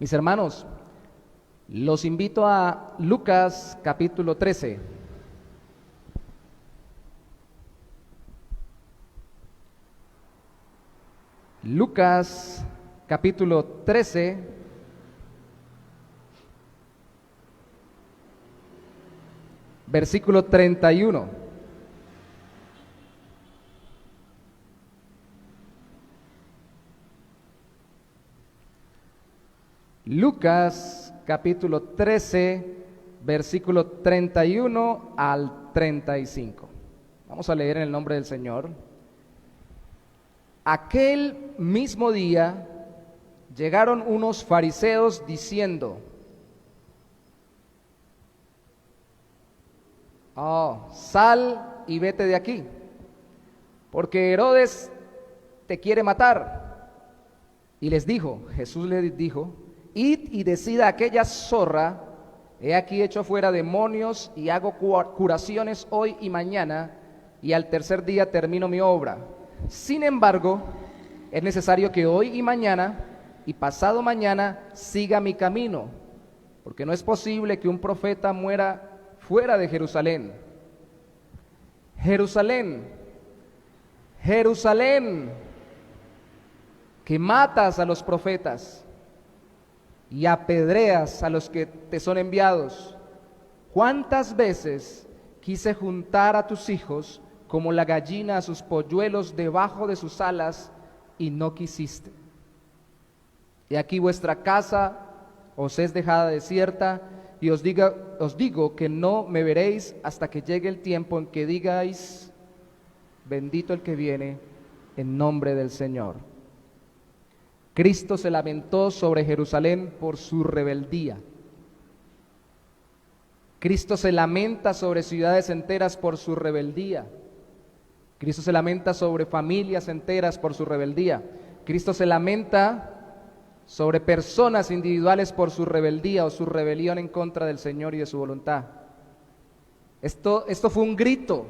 Mis hermanos, los invito a Lucas capítulo 13. Lucas capítulo 13, versículo 31. Lucas capítulo 13, versículo 31 al 35. Vamos a leer en el nombre del Señor. Aquel mismo día llegaron unos fariseos diciendo: sal y vete de aquí, porque Herodes te quiere matar. Y Jesús les dijo: id y decid a aquella zorra: he aquí echo fuera demonios y hago curaciones hoy y mañana, y al tercer día termino mi obra. Sin embargo, es necesario que hoy y mañana y pasado mañana siga mi camino, porque no es posible que un profeta muera fuera de Jerusalén. Jerusalén, Jerusalén, que matas a los profetas y apedreas a los que te son enviados. ¿Cuántas veces quise juntar a tus hijos como la gallina a sus polluelos debajo de sus alas, y no quisiste? Y aquí vuestra casa os es dejada desierta, y os digo que no me veréis hasta que llegue el tiempo en que digáis: bendito el que viene en nombre del Señor. Cristo se lamentó sobre Jerusalén por su rebeldía. Cristo se lamenta sobre ciudades enteras por su rebeldía. Cristo se lamenta sobre familias enteras por su rebeldía. Cristo se lamenta sobre personas individuales por su rebeldía o su rebelión en contra del Señor y de su voluntad. Esto fue un grito.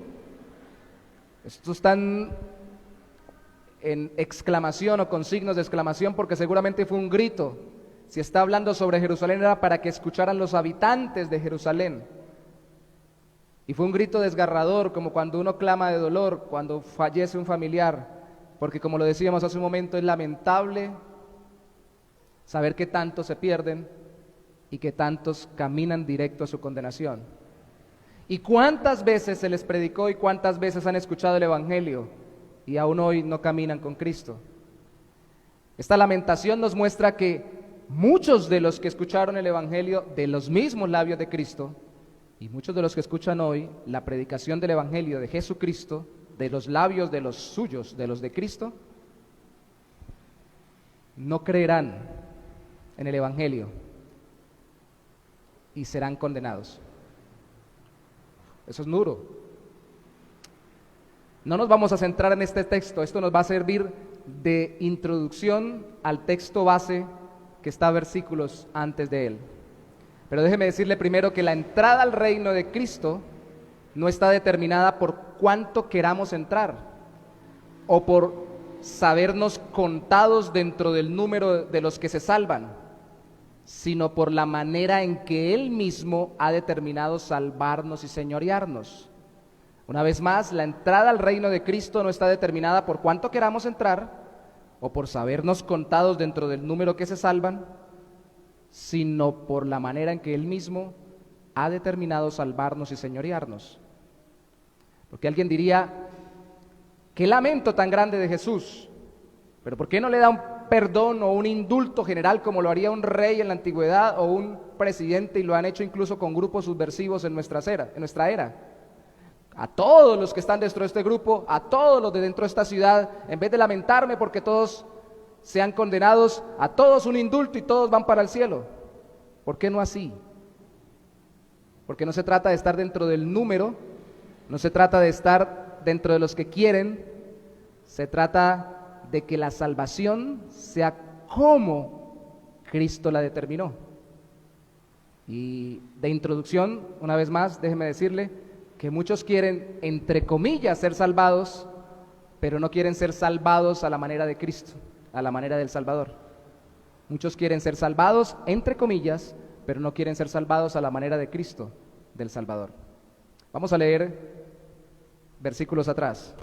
Esto está en exclamación o con signos de exclamación, porque seguramente fue un grito. Si está hablando sobre Jerusalén era para que escucharan los habitantes de Jerusalén. Y fue un grito desgarrador, como cuando uno clama de dolor cuando fallece un familiar, porque como lo decíamos hace un momento, es lamentable saber que tantos se pierden y que tantos caminan directo a su condenación. ¿Y cuántas veces se les predicó y cuántas veces han escuchado el Evangelio y aún hoy no caminan con Cristo? Esta lamentación nos muestra que muchos de los que escucharon el Evangelio de los mismos labios de Cristo, y muchos de los que escuchan hoy la predicación del Evangelio de Jesucristo, de los labios de los suyos, de los de Cristo, no creerán en el Evangelio y serán condenados. Eso es duro. No nos vamos a centrar en este texto, esto nos va a servir de introducción al texto base que está versículos antes de él. Pero déjeme decirle primero que la entrada al reino de Cristo no está determinada por cuánto queramos entrar o por sabernos contados dentro del número de los que se salvan, sino por la manera en que Él mismo ha determinado salvarnos y señorearnos. Una vez más, la entrada al reino de Cristo no está determinada por cuánto queramos entrar o por sabernos contados dentro del número que se salvan, sino por la manera en que Él mismo ha determinado salvarnos y señorearnos. Porque alguien diría: qué lamento tan grande de Jesús, pero ¿por qué no le da un perdón o un indulto general como lo haría un rey en la antigüedad o un presidente, y lo han hecho incluso con grupos subversivos en nuestra era? A todos los que están dentro de este grupo, a todos los de dentro de esta ciudad, en vez de lamentarme porque todos sean condenados, a todos un indulto y todos van para el cielo. ¿Por qué no así? Porque no se trata de estar dentro del número, no se trata de estar dentro de los que quieren, se trata de que la salvación sea como Cristo la determinó. Y de introducción, una vez más, déjeme decirle que muchos quieren, entre comillas, ser salvados, pero no quieren ser salvados a la manera de Cristo, a la manera del Salvador. Muchos quieren ser salvados, entre comillas, pero no quieren ser salvados a la manera de Cristo, del Salvador. Vamos a leer versículos atrás.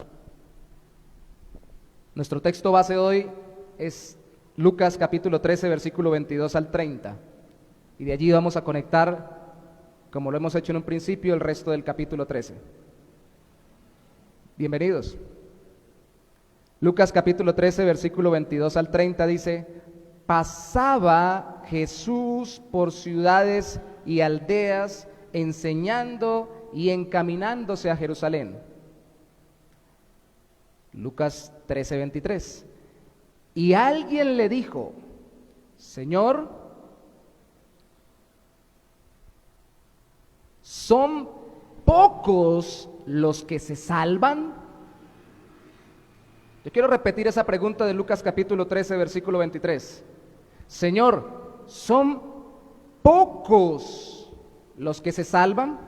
Nuestro texto base hoy es Lucas capítulo 13, versículo 22 al 30. Y de allí vamos a conectar, como lo hemos hecho en un principio, el resto del capítulo 13. Bienvenidos. Lucas capítulo 13, versículo 22 al 30 dice: pasaba Jesús por ciudades y aldeas, enseñando y encaminándose a Jerusalén. Lucas 13, 23. Y alguien le dijo: Señor, ¿son pocos los que se salvan? Yo quiero repetir esa pregunta de Lucas capítulo 13, versículo 23. Señor, ¿son pocos los que se salvan?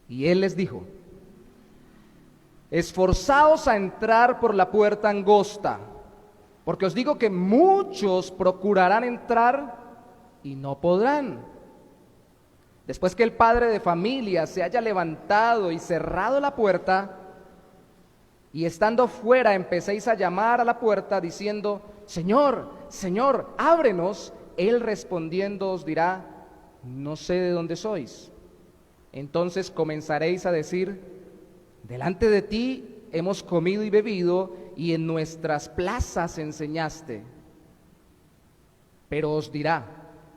Y él les dijo: esforzaos a entrar por la puerta angosta, porque os digo que muchos procurarán entrar y no podrán. Después que el padre de familia se haya levantado y cerrado la puerta, y estando fuera empecéis a llamar a la puerta diciendo: Señor, Señor, ábrenos, él respondiendo os dirá: no sé de dónde sois. Entonces comenzaréis a decir: delante de ti hemos comido y bebido, y en nuestras plazas enseñaste. Pero os dirá: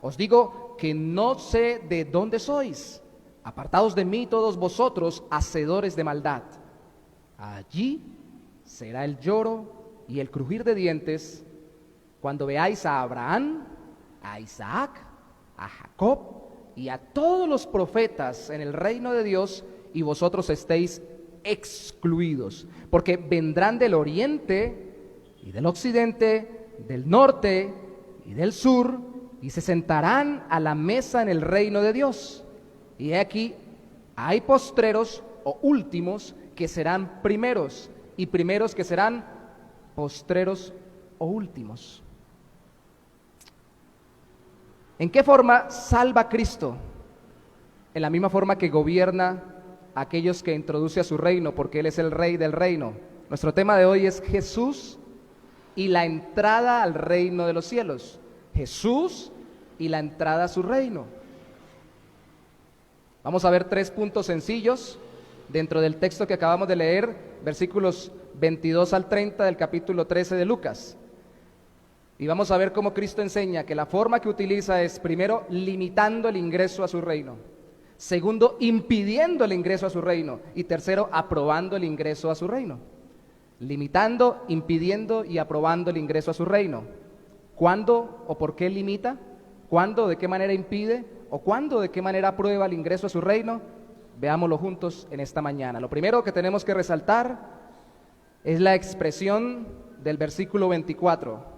os digo que no sé de dónde sois. Apartaos de mí todos vosotros, hacedores de maldad. Allí será el lloro y el crujir de dientes, cuando veáis a Abraham, a Isaac, a Jacob y a todos los profetas en el reino de Dios, y vosotros estéis excluidos, porque vendrán del oriente y del occidente, del norte y del sur, y se sentarán a la mesa en el reino de Dios. Y aquí hay postreros o últimos que serán primeros, y primeros que serán postreros o últimos. ¿En qué forma salva Cristo? En la misma forma que gobierna a aquellos que introduce a su reino, porque Él es el Rey del reino. Nuestro tema de hoy es Jesús y la entrada al reino de los cielos. Jesús y la entrada a su reino. Vamos a ver 3 puntos sencillos dentro del texto que acabamos de leer, versículos 22 al 30 del capítulo 13 de Lucas. Y vamos a ver cómo Cristo enseña que la forma que utiliza es, primero, limitando el ingreso a su reino; segundo, impidiendo el ingreso a su reino; y tercero, aprobando el ingreso a su reino. Limitando, impidiendo y aprobando el ingreso a su reino. ¿Cuándo o por qué limita? ¿Cuándo, de qué manera impide? ¿O cuándo, de qué manera aprueba el ingreso a su reino? Veámoslo juntos en esta mañana. Lo primero que tenemos que resaltar es la expresión del versículo 24.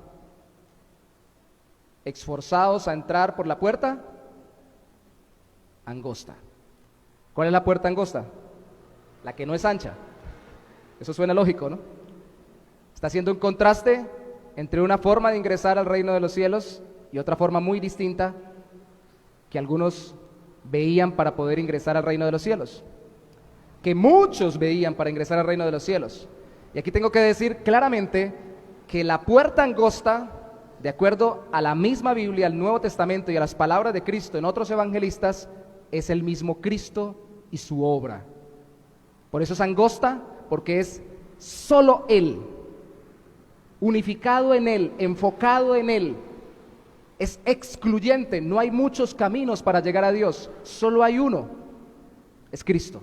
Esforzaos a entrar por la puerta angosta. ¿Cuál es la puerta angosta? La que no es ancha. Eso suena lógico, ¿no? Está haciendo un contraste entre una forma de ingresar al reino de los cielos y otra forma muy distinta que algunos veían para poder ingresar al reino de los cielos, que muchos veían para ingresar al reino de los cielos. Y aquí tengo que decir claramente que la puerta angosta, de acuerdo a la misma Biblia, al Nuevo Testamento y a las palabras de Cristo en otros evangelistas, es el mismo Cristo y su obra. Por eso es angosta, porque es solo Él, unificado en Él, enfocado en Él. Es excluyente, no hay muchos caminos para llegar a Dios, solo hay uno, es Cristo.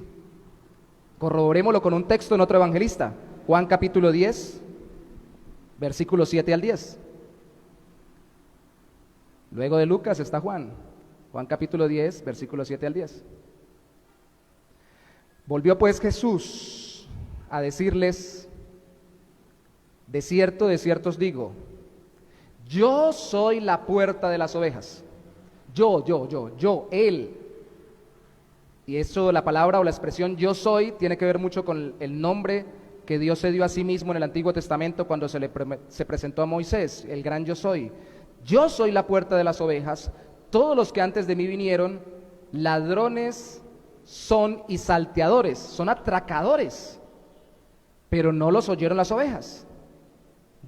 Corroborémoslo con un texto en otro evangelista, Juan capítulo 10, versículos 7 al 10. Luego de Lucas está Juan capítulo 10, versículos 7 al 10. Volvió pues Jesús a decirles: de cierto os digo, yo soy la puerta de las ovejas. Yo, Él. Y eso, la palabra o la expresión yo soy, tiene que ver mucho con el nombre que Dios se dio a sí mismo en el Antiguo Testamento cuando se presentó a Moisés, el gran yo soy. Yo soy la puerta de las ovejas, todos los que antes de mí vinieron, ladrones son y salteadores, son atracadores, pero no los oyeron las ovejas.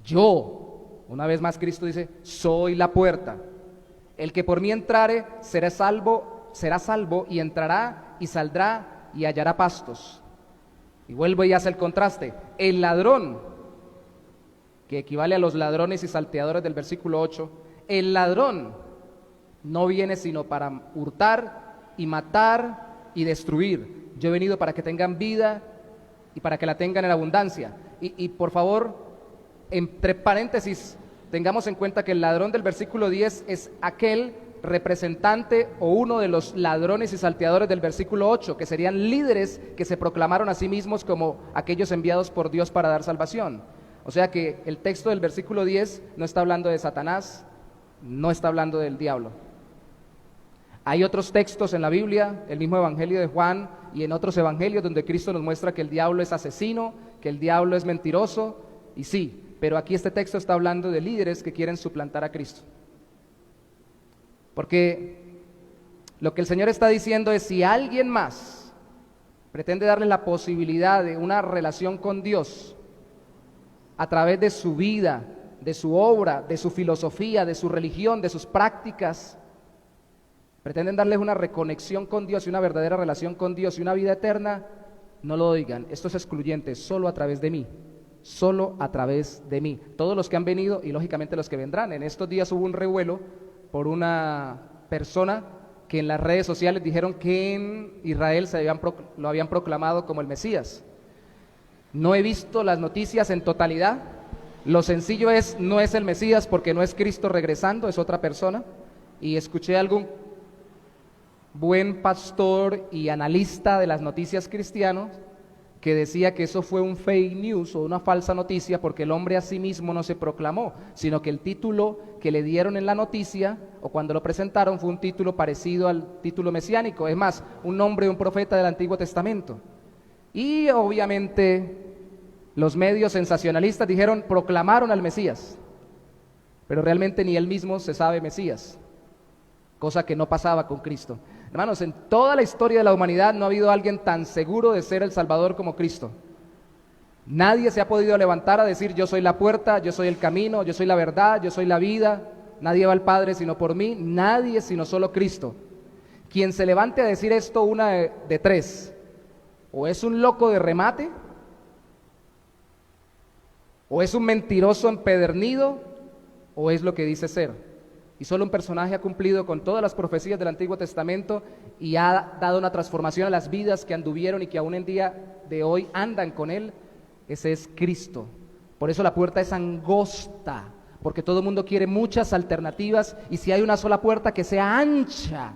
Yo, una vez más Cristo dice, soy la puerta. El que por mí entrare será salvo y entrará y saldrá y hallará pastos. Y vuelvo y hace el contraste. El ladrón, que equivale a los ladrones y salteadores del versículo 8, el ladrón no viene sino para hurtar y matar y destruir. Yo he venido para que tengan vida y para que la tengan en abundancia. Y por favor, entre paréntesis, tengamos en cuenta que el ladrón del versículo 10 es aquel representante o uno de los ladrones y salteadores del versículo 8, que serían líderes que se proclamaron a sí mismos como aquellos enviados por Dios para dar salvación. O sea que el texto del versículo 10 no está hablando de Satanás, no está hablando del diablo. Hay otros textos en la Biblia, el mismo Evangelio de Juan y en otros evangelios donde Cristo nos muestra que el diablo es asesino, que el diablo es mentiroso, y sí, pero aquí este texto está hablando de líderes que quieren suplantar a Cristo. Porque lo que el Señor está diciendo es, si alguien más pretende darle la posibilidad de una relación con Dios a través de su vida, de su obra, de su filosofía, de su religión, de sus prácticas, pretenden darles una reconexión con Dios y una verdadera relación con Dios y una vida eterna, no lo oigan. Esto es excluyente, solo a través de mí. Solo a través de mí. Todos los que han venido y lógicamente los que vendrán. En estos días hubo un revuelo por una persona que en las redes sociales dijeron que en Israel lo habían proclamado como el Mesías. No he visto las noticias en totalidad. Lo sencillo es, no es el Mesías porque no es Cristo regresando, es otra persona. Y escuché a algún buen pastor y analista de las noticias cristianos que decía que eso fue un fake news o una falsa noticia porque el hombre a sí mismo no se proclamó, sino que el título que le dieron en la noticia o cuando lo presentaron fue un título parecido al título mesiánico, es más, un nombre de un profeta del Antiguo Testamento. Y obviamente los medios sensacionalistas proclamaron al Mesías, pero realmente ni él mismo se sabe Mesías, cosa que no pasaba con Cristo. Hermanos, en toda la historia de la humanidad no ha habido alguien tan seguro de ser el Salvador como Cristo. Nadie se ha podido levantar a decir, yo soy la puerta, yo soy el camino, yo soy la verdad, yo soy la vida, nadie va al Padre sino por mí, nadie sino solo Cristo. Quien se levante a decir esto, una de tres, o es un loco de remate, o es un mentiroso empedernido, o es lo que dice ser. Y solo un personaje ha cumplido con todas las profecías del Antiguo Testamento y ha dado una transformación a las vidas que anduvieron y que aún en día de hoy andan con Él. Ese es Cristo. Por eso la puerta es angosta, porque todo el mundo quiere muchas alternativas y si hay una sola puerta que sea ancha,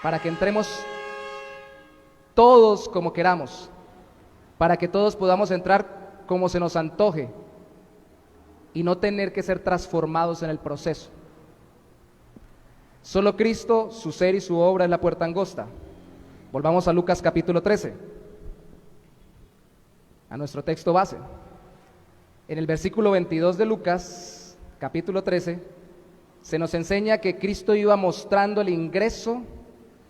para que entremos todos como queramos, para que todos podamos entrar como se nos antoje y no tener que ser transformados en el proceso. Solo Cristo, su ser y su obra es la puerta angosta. Volvamos a Lucas capítulo 13, a nuestro texto base. En el versículo 22 de Lucas capítulo 13 se nos enseña que Cristo iba mostrando el ingreso,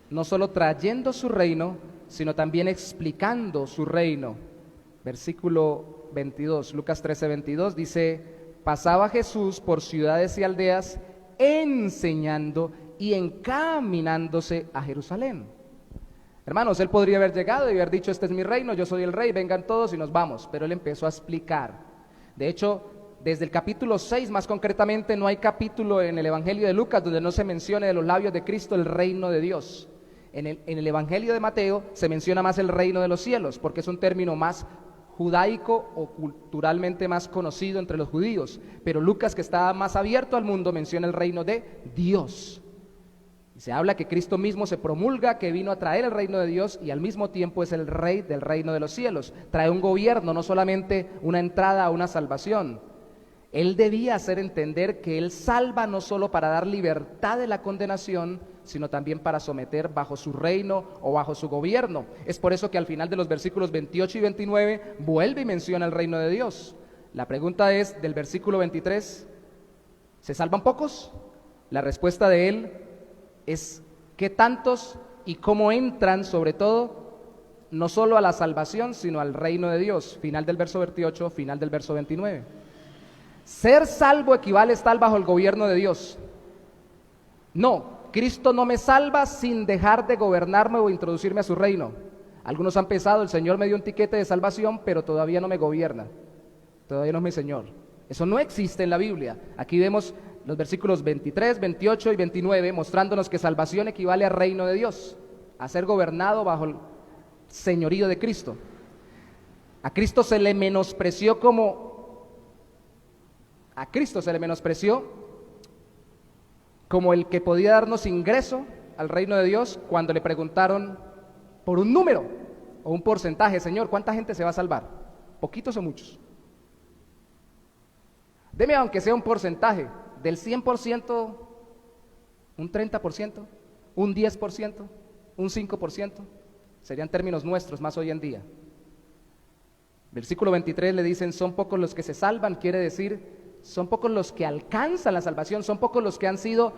no solo trayendo su reino, sino también explicando su reino. Versículo 22, Lucas 13, 22 dice: pasaba Jesús por ciudades y aldeas enseñando y encaminándose a Jerusalén. Hermanos, él podría haber llegado y haber dicho, este es mi reino, yo soy el rey, vengan todos y nos vamos, pero él empezó a explicar. De hecho, desde el capítulo 6 más concretamente, no hay capítulo en el Evangelio de Lucas donde no se mencione de los labios de Cristo el reino de Dios. En el Evangelio de Mateo se menciona más el reino de los cielos, porque es un término más judaico o culturalmente más conocido entre los judíos, pero Lucas, que está más abierto al mundo, menciona el reino de Dios. Y se habla que Cristo mismo se promulga, que vino a traer el reino de Dios y al mismo tiempo es el rey del reino de los cielos. Trae un gobierno, no solamente una entrada a una salvación. Él debía hacer entender que Él salva no solo para dar libertad de la condenación, sino también para someter bajo su reino o bajo su gobierno. Es por eso que al final de los versículos 28 y 29 vuelve y menciona el reino de Dios. La pregunta es, del versículo 23, ¿se salvan pocos? La respuesta de Él es ¿qué tantos y cómo entran, sobre todo, no solo a la salvación, sino al reino de Dios? Final del verso 28, final del verso 29. Ser salvo equivale a estar bajo el gobierno de Dios. No, Cristo no me salva sin dejar de gobernarme o introducirme a su reino. Algunos han pensado, el Señor me dio un tiquete de salvación, pero todavía no me gobierna, todavía no es mi Señor. Eso no existe en la Biblia. Aquí vemos los versículos 23, 28 y 29 mostrándonos que salvación equivale al reino de Dios, a ser gobernado bajo el señorío de Cristo. A Cristo se le menospreció como el que podía darnos ingreso al reino de Dios cuando le preguntaron por un número o un porcentaje. Señor, ¿cuánta gente se va a salvar? ¿Poquitos o muchos? Deme aunque sea un porcentaje, del 100%, un 30%, un 10%, un 5%, serían términos nuestros más hoy en día. Versículo 23 le dicen, son pocos los que se salvan, quiere decir, son pocos los que alcanzan la salvación, son pocos los que han sido,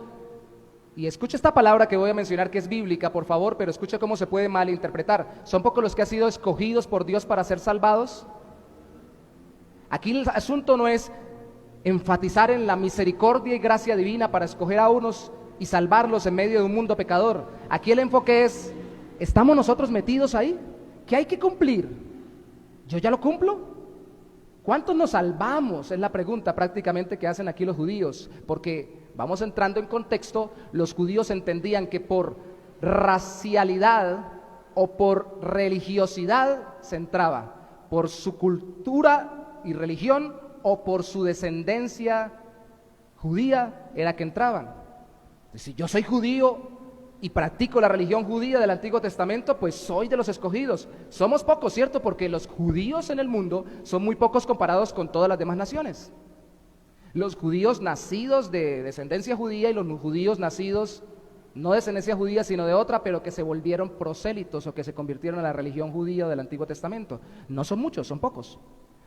y escucha esta palabra que voy a mencionar que es bíblica, por favor, pero escucha cómo se puede malinterpretar, son pocos los que han sido escogidos por Dios para ser salvados. Aquí el asunto no es enfatizar en la misericordia y gracia divina para escoger a unos y salvarlos en medio de un mundo pecador. Aquí el enfoque es, ¿estamos nosotros metidos ahí? ¿Qué hay que cumplir? ¿Yo ya lo cumplo? ¿Cuántos nos salvamos? Es la pregunta prácticamente que hacen aquí los judíos, porque vamos entrando en contexto, los judíos entendían que por racialidad o por religiosidad se entraba, por su cultura y religión o por su descendencia judía era que entraban. Si yo soy judío y practico la religión judía del Antiguo Testamento, pues soy de los escogidos. Somos pocos, ¿cierto? Porque los judíos en el mundo son muy pocos comparados con todas las demás naciones. Los judíos nacidos de descendencia judía y los judíos nacidos no de descendencia judía sino de otra, pero que se volvieron prosélitos o que se convirtieron en la religión judía del Antiguo Testamento. No son muchos, son pocos,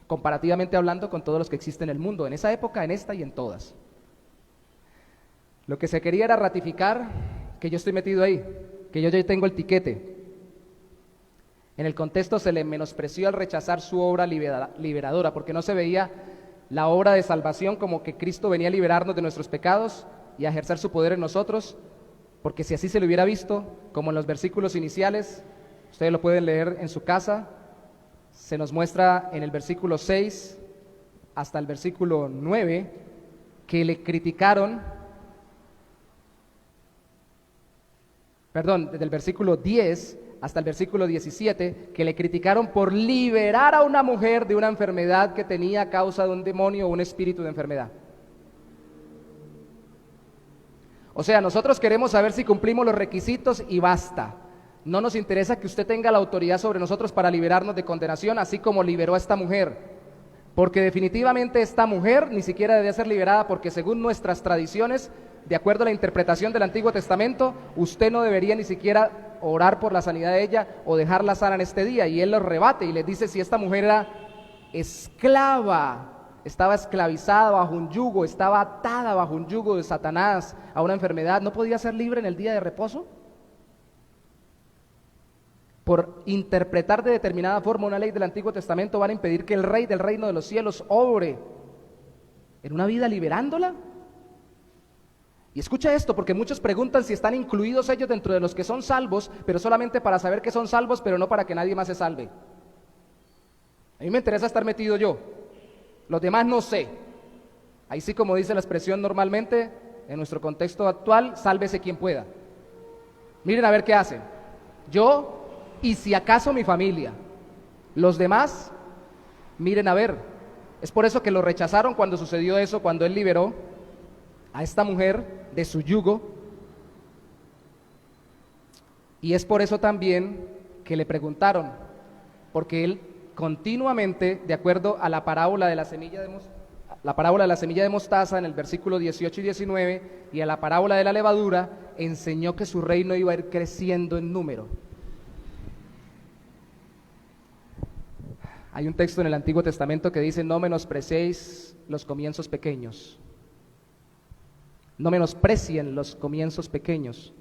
comparativamente hablando con todos los que existen en el mundo, en esa época, en esta y en todas. Lo que se quería era ratificar que yo estoy metido ahí, que yo ya tengo el tiquete. En el contexto se le menospreció al rechazar su obra liberadora, porque no se veía la obra de salvación como que Cristo venía a liberarnos de nuestros pecados y a ejercer su poder en nosotros, porque si así se lo hubiera visto, como en los versículos iniciales, ustedes lo pueden leer en su casa, se nos muestra en el versículo 6 hasta el versículo 9 que le criticaron, desde el versículo 10 hasta el versículo 17, que le criticaron por liberar a una mujer de una enfermedad que tenía a causa de un demonio o un espíritu de enfermedad. O sea, nosotros queremos saber si cumplimos los requisitos y basta. No nos interesa que usted tenga la autoridad sobre nosotros para liberarnos de condenación, así como liberó a esta mujer. Porque definitivamente esta mujer ni siquiera debía ser liberada, porque según nuestras tradiciones, de acuerdo a la interpretación del Antiguo Testamento, usted no debería ni siquiera orar por la sanidad de ella o dejarla sana en este día. Y él los rebate y les dice, si esta mujer era esclava, estaba esclavizada bajo un yugo, estaba atada bajo un yugo de Satanás a una enfermedad, ¿no podía ser libre en el día de reposo? Por interpretar de determinada forma una ley del Antiguo Testamento van a impedir que el Rey del reino de los cielos obre en una vida liberándola. Y escucha esto, porque muchos preguntan si están incluidos ellos dentro de los que son salvos, pero solamente para saber que son salvos, pero no para que nadie más se salve. A mí me interesa estar metido yo, los demás no sé. Ahí sí, como dice la expresión normalmente, en nuestro contexto actual, sálvese quien pueda. Miren a ver qué hacen. Yo y si acaso mi familia. Los demás, miren a ver. Es por eso que lo rechazaron cuando sucedió eso, cuando él liberó a esta mujer de su yugo. Y es por eso también que le preguntaron, porque él continuamente, de acuerdo a la parábola de la semilla de mostaza, la parábola de la semilla de mostaza en el versículo 18 y 19, y a la parábola de la levadura, enseñó que su reino iba a ir creciendo en número. Hay un texto en el Antiguo Testamento que dice: no menosprecéis los comienzos pequeños. No menosprecien los comienzos pequeños,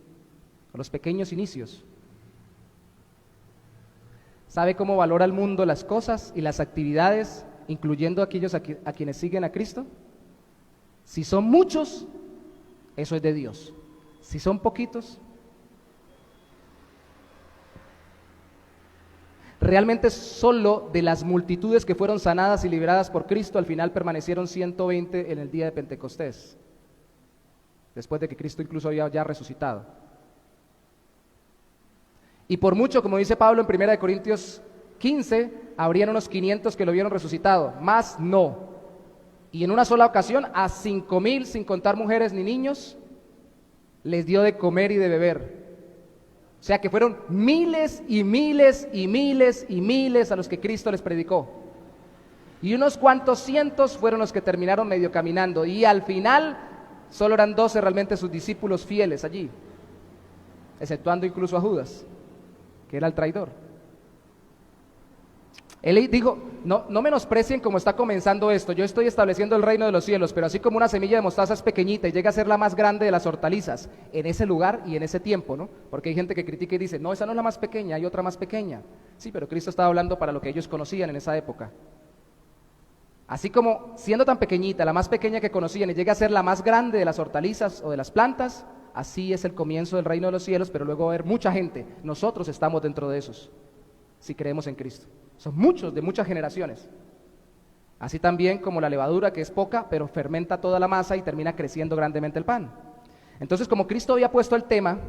los pequeños inicios. ¿Sabe cómo valora el mundo las cosas y las actividades, incluyendo aquellos a quienes siguen a Cristo? Si son muchos, eso es de Dios. Si son poquitos, realmente solo de las multitudes que fueron sanadas y liberadas por Cristo, al final permanecieron 120 en el día de Pentecostés, después de que Cristo incluso había ya resucitado. Y por mucho, como dice Pablo en 1 Corintios 15, habrían unos 500 que lo vieron resucitado, más no. Y en una sola ocasión a 5,000, sin contar mujeres ni niños, les dio de comer y de beber. O sea que fueron miles y miles y miles y miles a los que Cristo les predicó. Y unos cuantos cientos fueron los que terminaron medio caminando. Y al final solo eran 12 realmente sus discípulos fieles allí, exceptuando incluso a Judas, que era el traidor. Él dijo: no menosprecien cómo está comenzando esto. Yo estoy estableciendo el reino de los cielos, pero así como una semilla de mostaza es pequeñita y llega a ser la más grande de las hortalizas en ese lugar y en ese tiempo, ¿no? Porque hay gente que critica y dice: no, esa no es la más pequeña, hay otra más pequeña. Sí, pero Cristo estaba hablando para lo que ellos conocían en esa época. Así como siendo tan pequeñita, la más pequeña que conocían, y llega a ser la más grande de las hortalizas o de las plantas, así es el comienzo del reino de los cielos, pero luego va a haber mucha gente. Nosotros estamos dentro de esos, si creemos en Cristo. Son muchos, de muchas generaciones. Así también como la levadura, que es poca, pero fermenta toda la masa y termina creciendo grandemente el pan. Entonces, como Cristo había puesto el tema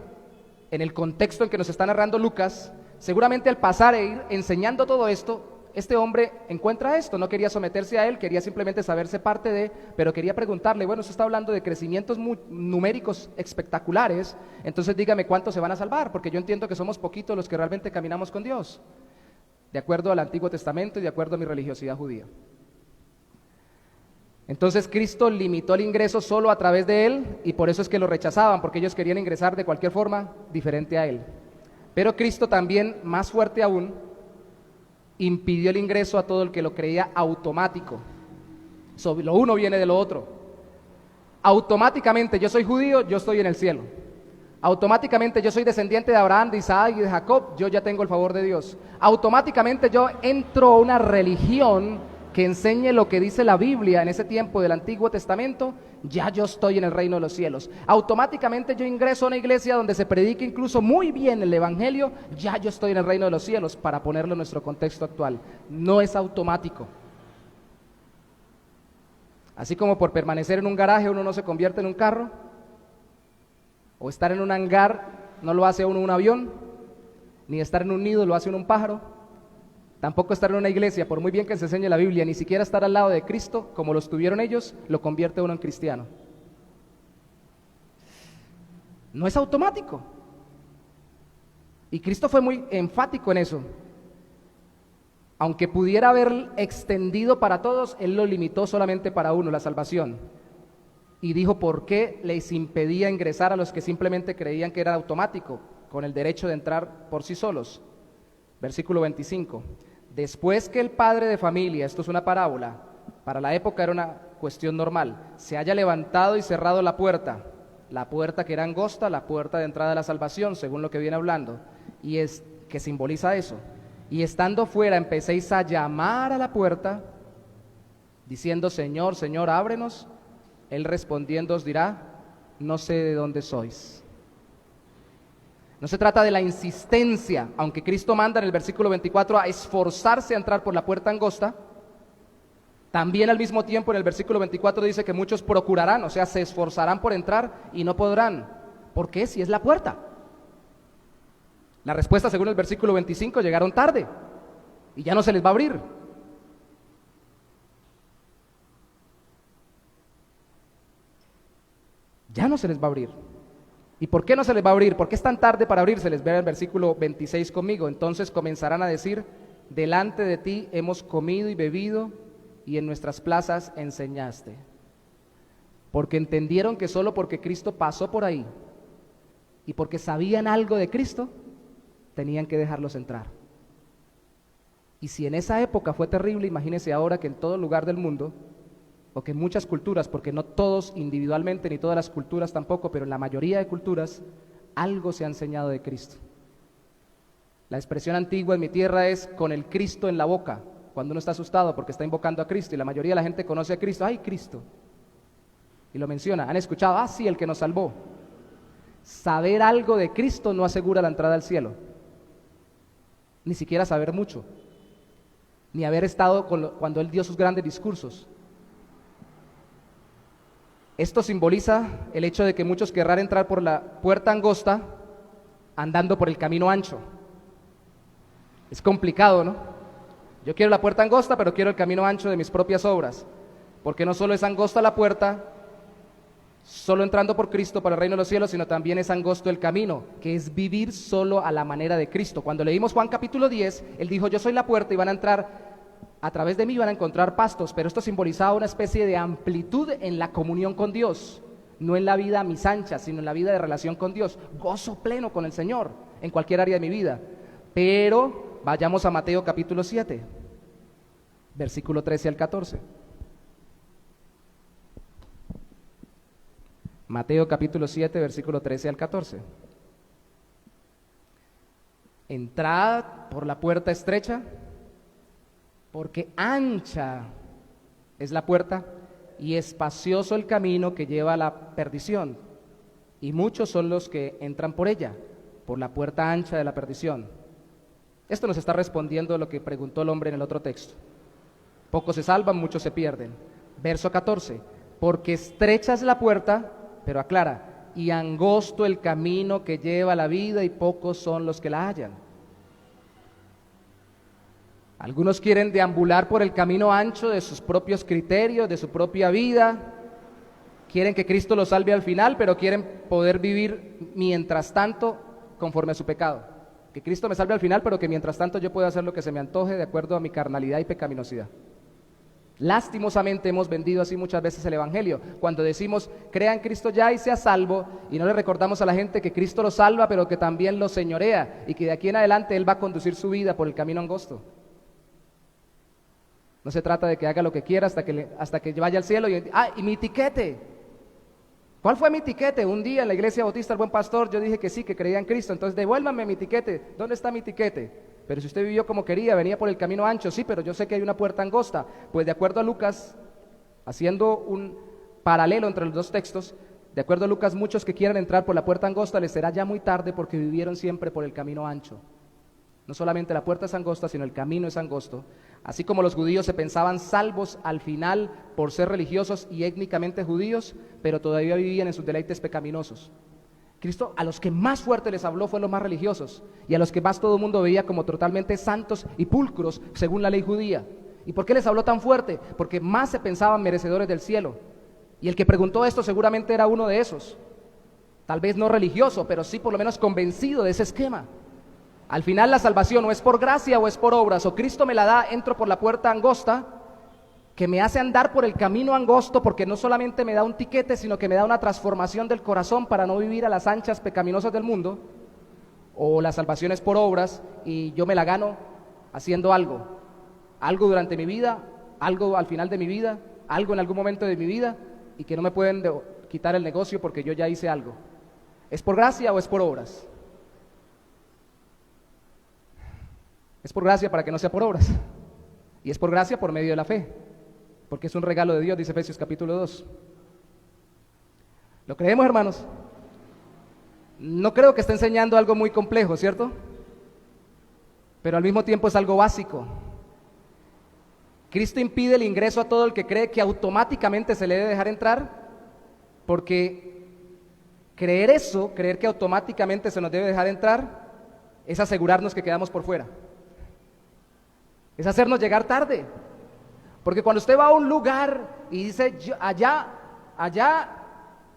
en el contexto en que nos está narrando Lucas, seguramente al pasar e ir enseñando todo esto, este hombre encuentra esto. No quería someterse a él, quería simplemente saberse parte de, pero quería preguntarle: bueno, usted está hablando de crecimientos numéricos espectaculares, entonces dígame cuántos se van a salvar, porque yo entiendo que somos poquitos los que realmente caminamos con Dios, de acuerdo al Antiguo Testamento y de acuerdo a mi religiosidad judía. Entonces Cristo limitó el ingreso solo a través de él, y por eso es que lo rechazaban, porque ellos querían ingresar de cualquier forma diferente a él. Pero Cristo también, más fuerte aún, impidió el ingreso a todo el que lo creía automático. Lo uno viene de lo otro. Automáticamente yo soy judío, yo estoy en el cielo. Automáticamente yo soy descendiente de Abraham, de Isaac y de Jacob, yo ya tengo el favor de Dios. Automáticamente yo entro a una religión que enseñe lo que dice la Biblia en ese tiempo del Antiguo Testamento, ya yo estoy en el reino de los cielos. Automáticamente yo ingreso a una iglesia donde se predique incluso muy bien el Evangelio, ya yo estoy en el reino de los cielos, para ponerlo en nuestro contexto actual. No es automático. Así como por permanecer en un garaje uno no se convierte en un carro, o estar en un hangar no lo hace uno un avión, ni estar en un nido lo hace uno un pájaro. Tampoco estar en una iglesia, por muy bien que se enseñe la Biblia, ni siquiera estar al lado de Cristo, como lo estuvieron ellos, lo convierte uno en cristiano. No es automático. Y Cristo fue muy enfático en eso. Aunque pudiera haber extendido para todos, Él lo limitó solamente para uno, la salvación. Y dijo por qué les impedía ingresar a los que simplemente creían que era automático, con el derecho de entrar por sí solos. Versículo 25. Después que el padre de familia, esto es una parábola, para la época era una cuestión normal, se haya levantado y cerrado la puerta que era angosta, la puerta de entrada de la salvación, según lo que viene hablando, y es que simboliza eso. Y estando fuera empecéis a llamar a la puerta, diciendo: Señor, Señor, ábrenos. Él respondiendo os dirá: no sé de dónde sois. No se trata de la insistencia, aunque Cristo manda en el versículo 24 a esforzarse a entrar por la puerta angosta. También al mismo tiempo en el versículo 24 dice que muchos procurarán, o sea, se esforzarán por entrar y no podrán. ¿Por qué? Si es la puerta. La respuesta, según el versículo 25, llegaron tarde y ya no se les va a abrir. Ya no se les va a abrir. ¿Y por qué no se les va a abrir? ¿Por qué es tan tarde para abrirse? Les ve el versículo 26 conmigo. Entonces comenzarán a decir: delante de ti hemos comido y bebido, y en nuestras plazas enseñaste. Porque entendieron que solo porque Cristo pasó por ahí y porque sabían algo de Cristo, tenían que dejarlos entrar. Y si en esa época fue terrible, imagínense ahora que en todo lugar del mundo, o que en muchas culturas, porque no todos individualmente, ni todas las culturas tampoco, pero en la mayoría de culturas, algo se ha enseñado de Cristo. La expresión antigua en mi tierra es con el Cristo en la boca, cuando uno está asustado porque está invocando a Cristo, y la mayoría de la gente conoce a Cristo. ¡Ay, Cristo! Y lo menciona. ¿Han escuchado? ¡Ah, sí, el que nos salvó! Saber algo de Cristo no asegura la entrada al cielo. Ni siquiera saber mucho. Ni haber estado cuando Él dio sus grandes discursos. Esto simboliza el hecho de que muchos querrán entrar por la puerta angosta andando por el camino ancho. Es complicado, ¿no? Yo quiero la puerta angosta, pero quiero el camino ancho de mis propias obras, porque no solo es angosta la puerta, solo entrando por Cristo para el reino de los cielos, sino también es angosto el camino, que es vivir solo a la manera de Cristo. Cuando leímos Juan capítulo 10, Él dijo, yo soy la puerta y van a entrar, a través de mí van a encontrar pastos, pero esto simbolizaba una especie de amplitud en la comunión con Dios, no en la vida a mis anchas, sino en la vida de relación con Dios, gozo pleno con el Señor, en cualquier área de mi vida. Pero vayamos a Mateo capítulo 7, versículo 13 al 14. Mateo capítulo 7, versículo 13 al 14. Entrad por la puerta estrecha, porque ancha es la puerta y espacioso el camino que lleva a la perdición, y muchos son los que entran por ella, por la puerta ancha de la perdición. Esto nos está respondiendo lo que preguntó el hombre en el otro texto. Pocos se salvan, muchos se pierden. Verso 14, porque estrecha es la puerta, pero aclara, y angosto el camino que lleva a la vida y pocos son los que la hallan. Algunos quieren deambular por el camino ancho de sus propios criterios, de su propia vida. Quieren que Cristo los salve al final, pero quieren poder vivir mientras tanto conforme a su pecado. Que Cristo me salve al final, pero que mientras tanto yo pueda hacer lo que se me antoje de acuerdo a mi carnalidad y pecaminosidad. Lastimosamente hemos vendido así muchas veces el Evangelio, cuando decimos, crea en Cristo ya y sea salvo, y no le recordamos a la gente que Cristo los salva, pero que también los señorea, y que de aquí en adelante Él va a conducir su vida por el camino angosto. No se trata de que haga lo que quiera hasta que vaya al cielo y mi tiquete. ¿Cuál fue mi tiquete? Un día en la iglesia bautista, el buen pastor, yo dije que sí, que creía en Cristo, entonces devuélvame mi tiquete. ¿Dónde está mi tiquete? Pero si usted vivió como quería, venía por el camino ancho, sí, pero yo sé que hay una puerta angosta. Pues de acuerdo a Lucas, haciendo un paralelo entre los dos textos, de acuerdo a Lucas, muchos que quieran entrar por la puerta angosta les será ya muy tarde porque vivieron siempre por el camino ancho. No solamente la puerta es angosta, sino el camino es angosto. Así como los judíos se pensaban salvos al final por ser religiosos y étnicamente judíos, pero todavía vivían en sus deleites pecaminosos. Cristo a los que más fuerte les habló fue a los más religiosos, y a los que más todo el mundo veía como totalmente santos y pulcros según la ley judía. ¿Y por qué les habló tan fuerte? Porque más se pensaban merecedores del cielo. Y el que preguntó esto seguramente era uno de esos. Tal vez no religioso, pero sí por lo menos convencido de ese esquema. Al final la salvación o es por gracia o es por obras, o Cristo me la da, entro por la puerta angosta, que me hace andar por el camino angosto, porque no solamente me da un tiquete, sino que me da una transformación del corazón para no vivir a las anchas pecaminosas del mundo, o la salvación es por obras y yo me la gano haciendo algo durante mi vida, algo al final de mi vida, algo en algún momento de mi vida, y que no me pueden quitar el negocio porque yo ya hice algo. ¿Es por gracia o es por obras? Es por gracia para que no sea por obras. Y es por gracia por medio de la fe, porque es un regalo de Dios, dice Efesios capítulo 2. ¿Lo creemos, hermanos? No creo que esté enseñando algo muy complejo, ¿cierto? Pero al mismo tiempo es algo básico. Cristo impide el ingreso a todo el que cree que automáticamente se le debe dejar entrar, porque creer que automáticamente se nos debe dejar entrar, es asegurarnos que quedamos por fuera. Es hacernos llegar tarde. Porque cuando usted va a un lugar y dice,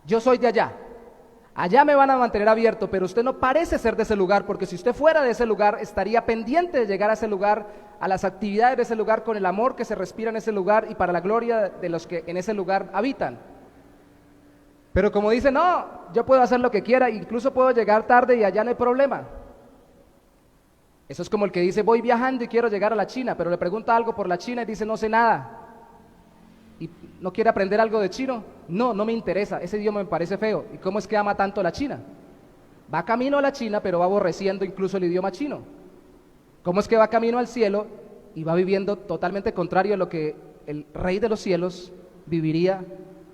yo soy de allá me van a mantener abierto, pero usted no parece ser de ese lugar, porque si usted fuera de ese lugar, estaría pendiente de llegar a ese lugar a las actividades de ese lugar con el amor que se respira en ese lugar y para la gloria de los que en ese lugar habitan. Pero como dice, no, yo puedo hacer lo que quiera, incluso puedo llegar tarde y allá no hay problema. Eso es como el que dice, voy viajando y quiero llegar a la China, pero le pregunta algo por la China y dice, no sé nada. ¿Y no quiere aprender algo de chino? No, no me interesa, ese idioma me parece feo. ¿Y cómo es que ama tanto la China? Va camino a la China, pero va aborreciendo incluso el idioma chino. ¿Cómo es que va camino al cielo y va viviendo totalmente contrario a lo que el Rey de los cielos viviría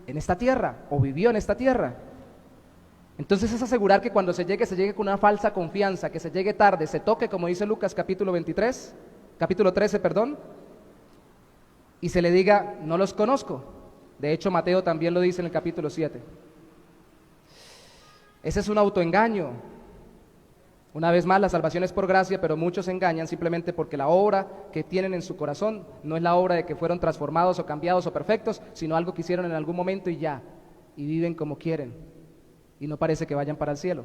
en esta tierra o vivió en esta tierra? Entonces es asegurar que cuando se llegue con una falsa confianza, que se llegue tarde, se toque, como dice Lucas capítulo 13, y se le diga, no los conozco. De hecho, Mateo también lo dice en el capítulo 7. Ese es un autoengaño. Una vez más, la salvación es por gracia, pero muchos se engañan simplemente porque la obra que tienen en su corazón no es la obra de que fueron transformados o cambiados o perfectos, sino algo que hicieron en algún momento y ya, y viven como quieren. Y no parece que vayan para el cielo.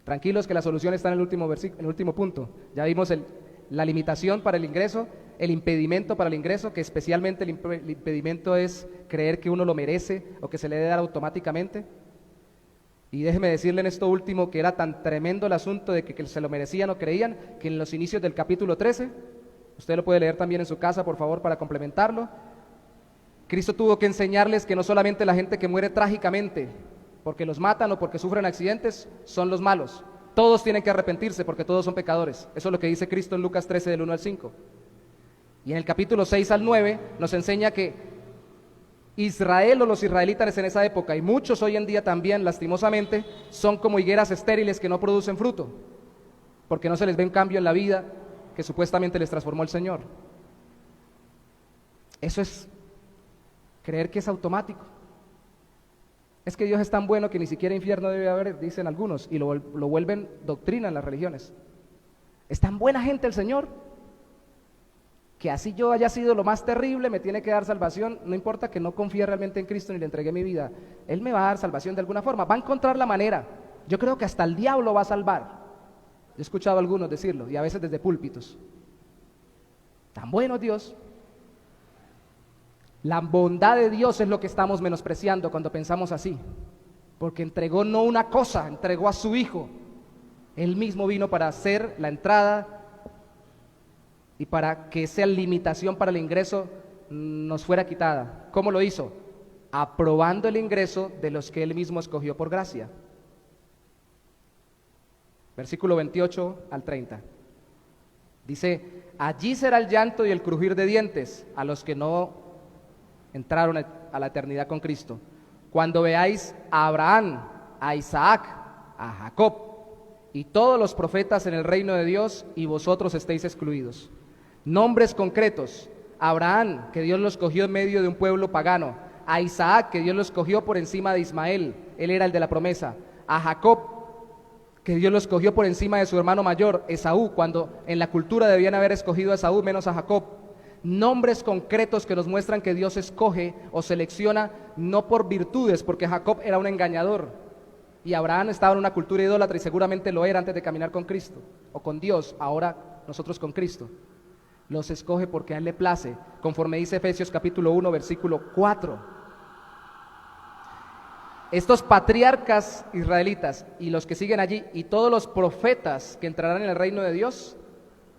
Tranquilos que la solución está en el último punto. Ya vimos la limitación para el ingreso, el impedimento para el ingreso, que especialmente el impedimento es creer que uno lo merece o que se le debe dar automáticamente. Y déjeme decirle en esto último que era tan tremendo el asunto de que se lo merecían o creían, que en los inicios del capítulo 13, usted lo puede leer también en su casa, por favor, para complementarlo, Cristo tuvo que enseñarles que no solamente la gente que muere trágicamente, porque los matan o porque sufren accidentes, son los malos. Todos tienen que arrepentirse porque todos son pecadores. Eso es lo que dice Cristo en Lucas 13 del 1 al 5. Y en el capítulo 6 al 9 nos enseña que Israel o los israelitas en esa época, y muchos hoy en día también, lastimosamente, son como higueras estériles que no producen fruto, porque no se les ve un cambio en la vida que supuestamente les transformó el Señor. Eso es creer que es automático. Es que Dios es tan bueno que ni siquiera infierno debe haber, dicen algunos, y lo vuelven doctrina en las religiones. Es tan buena gente el Señor, que así yo haya sido lo más terrible, me tiene que dar salvación, no importa que no confíe realmente en Cristo ni le entregué mi vida, Él me va a dar salvación de alguna forma, va a encontrar la manera. Yo creo que hasta el diablo va a salvar. He escuchado a algunos decirlo, y a veces desde púlpitos. Tan bueno Dios. La bondad de Dios es lo que estamos menospreciando cuando pensamos así, porque entregó no una cosa, entregó a su Hijo. Él mismo vino para hacer la entrada y para que esa limitación para el ingreso nos fuera quitada. ¿Cómo lo hizo? Aprobando el ingreso de los que Él mismo escogió por gracia. Versículo 28 al 30. Dice, allí será el llanto y el crujir de dientes a los que no entraron a la eternidad con Cristo. Cuando veáis a Abraham, a Isaac, a Jacob y todos los profetas en el reino de Dios y vosotros estéis excluidos. Nombres concretos: Abraham, que Dios lo escogió en medio de un pueblo pagano; a Isaac, que Dios lo escogió por encima de Ismael, él era el de la promesa; a Jacob, que Dios lo escogió por encima de su hermano mayor, Esaú, cuando en la cultura debían haber escogido a Esaú menos a Jacob. Nombres concretos que nos muestran que Dios escoge o selecciona no por virtudes, porque Jacob era un engañador y Abraham estaba en una cultura idólatra y seguramente lo era antes de caminar con Cristo o con Dios, ahora nosotros con Cristo. Los escoge porque a Él le place, conforme dice Efesios capítulo 1 versículo 4. Estos patriarcas israelitas y los que siguen allí y todos los profetas que entrarán en el reino de Dios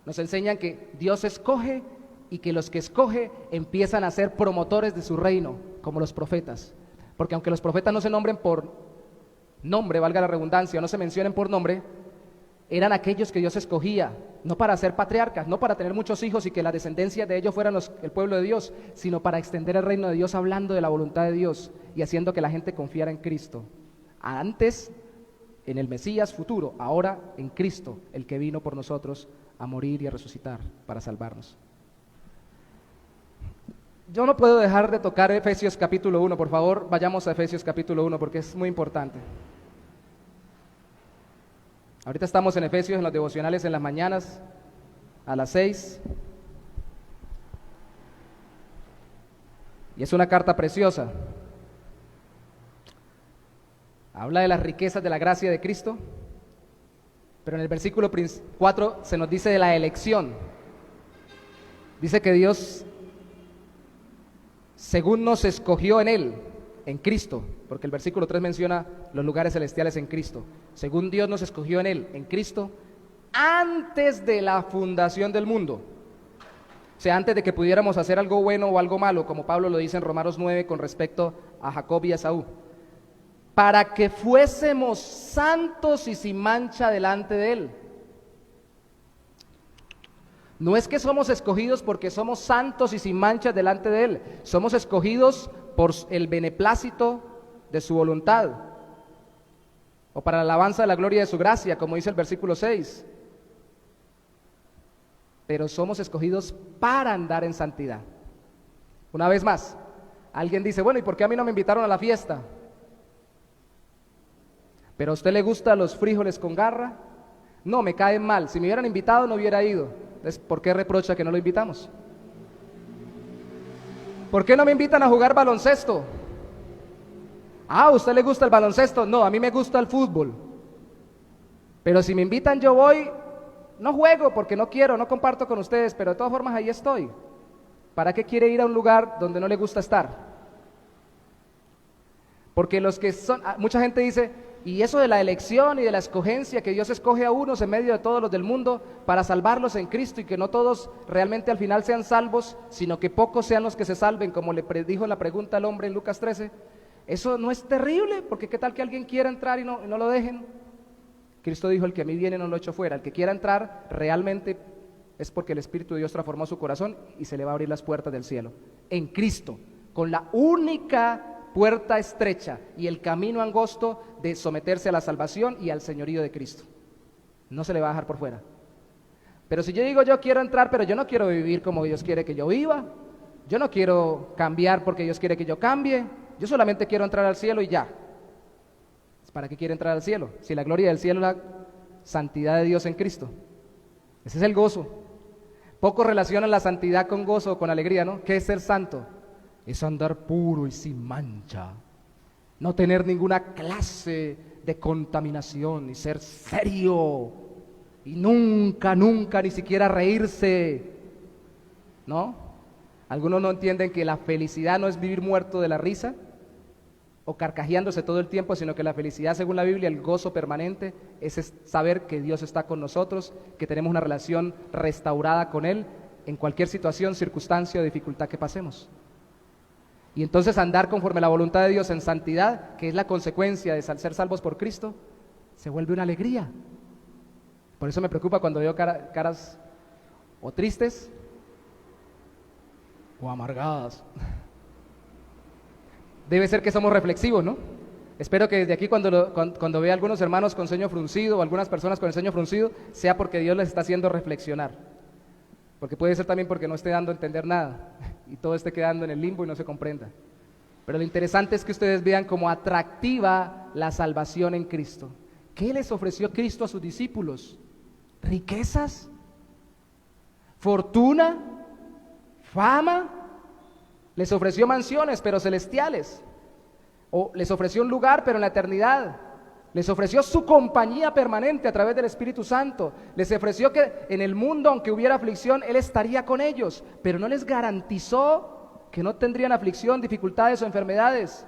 nos enseñan que Dios escoge y que los que escoge empiezan a ser promotores de su reino, como los profetas. Porque aunque los profetas no se nombren por nombre, valga la redundancia, no se mencionen por nombre, eran aquellos que Dios escogía, no para ser patriarcas, no para tener muchos hijos y que la descendencia de ellos fueran el pueblo de Dios, sino para extender el reino de Dios hablando de la voluntad de Dios y haciendo que la gente confiara en Cristo. Antes, en el Mesías futuro, ahora en Cristo, el que vino por nosotros a morir y a resucitar para salvarnos. Yo no puedo dejar de tocar Efesios capítulo 1, por favor, vayamos a Efesios capítulo 1 porque es muy importante. Ahorita estamos en Efesios, en los devocionales en las mañanas, a las 6. Y es una carta preciosa. Habla de las riquezas de la gracia de Cristo, pero en el versículo 4 se nos dice de la elección. Dice que Dios, según nos escogió en Él, en Cristo, porque el versículo 3 menciona los lugares celestiales en Cristo. Según Dios nos escogió en Él, en Cristo, antes de la fundación del mundo. O sea, antes de que pudiéramos hacer algo bueno o algo malo, como Pablo lo dice en Romanos 9 con respecto a Jacob y a Esaú, para que fuésemos santos y sin mancha delante de Él. No es que somos escogidos porque somos santos y sin manchas delante de Él, somos escogidos por el beneplácito de su voluntad, o para la alabanza de la gloria de su gracia, como dice el versículo 6. Pero somos escogidos para andar en santidad. Una vez más, alguien dice, bueno, ¿y por qué a mí no me invitaron a la fiesta? ¿Pero a usted le gustan los frijoles con garra? No, me caen mal. Si me hubieran invitado no hubiera ido. Entonces, ¿por qué reprocha que no lo invitamos? ¿Por qué no me invitan a jugar baloncesto? Ah, ¿a usted le gusta el baloncesto? No, a mí me gusta el fútbol. Pero si me invitan yo voy, no juego porque no quiero, no comparto con ustedes, pero de todas formas ahí estoy. ¿Para qué quiere ir a un lugar donde no le gusta estar? Porque los que son, mucha gente dice, y eso de la elección y de la escogencia, que Dios escoge a unos en medio de todos los del mundo para salvarlos en Cristo y que no todos realmente al final sean salvos, sino que pocos sean los que se salven, como le dijo la pregunta al hombre en Lucas 13, eso no es terrible, porque qué tal que alguien quiera entrar y no lo dejen. Cristo dijo, el que a mí viene no lo echo fuera. El que quiera entrar realmente es porque el Espíritu de Dios transformó su corazón y se le va a abrir las puertas del cielo. En Cristo, con la única puerta estrecha y el camino angosto de someterse a la salvación y al señorío de Cristo. No se le va a dejar por fuera. Pero si yo digo, yo quiero entrar, pero yo no quiero vivir como Dios quiere que yo viva, yo no quiero cambiar porque Dios quiere que yo cambie, yo solamente quiero entrar al cielo y ya. ¿Para qué quiere entrar al cielo? Si la gloria del cielo es la santidad de Dios en Cristo. Ese es el gozo. Poco relacionan la santidad con gozo o con alegría, ¿no? ¿Qué es ser santo? Es andar puro y sin mancha, no tener ninguna clase de contaminación y ser serio y nunca, ni siquiera reírse, ¿no? Algunos no entienden que la felicidad no es vivir muerto de la risa o carcajeándose todo el tiempo, sino que la felicidad, según la Biblia, el gozo permanente es saber que Dios está con nosotros, que tenemos una relación restaurada con Él en cualquier situación, circunstancia o dificultad que pasemos. Y entonces andar conforme a la voluntad de Dios en santidad, que es la consecuencia de ser salvos por Cristo, se vuelve una alegría. Por eso me preocupa cuando veo caras o tristes o amargadas. Debe ser que somos reflexivos, ¿no? Espero que desde aquí cuando vea a algunos hermanos con ceño fruncido o algunas personas con el ceño fruncido, sea porque Dios les está haciendo reflexionar. Porque puede ser también porque no esté dando a entender nada y todo esté quedando en el limbo y no se comprenda. Pero lo interesante es que ustedes vean cómo atractiva la salvación en Cristo. ¿Qué les ofreció Cristo a sus discípulos? ¿Riquezas? ¿Fortuna? ¿Fama? Les ofreció mansiones, pero celestiales. O les ofreció un lugar, pero en la eternidad. Les ofreció su compañía permanente a través del Espíritu Santo. Les ofreció que en el mundo, aunque hubiera aflicción, Él estaría con ellos, pero no les garantizó que no tendrían aflicción, dificultades o enfermedades.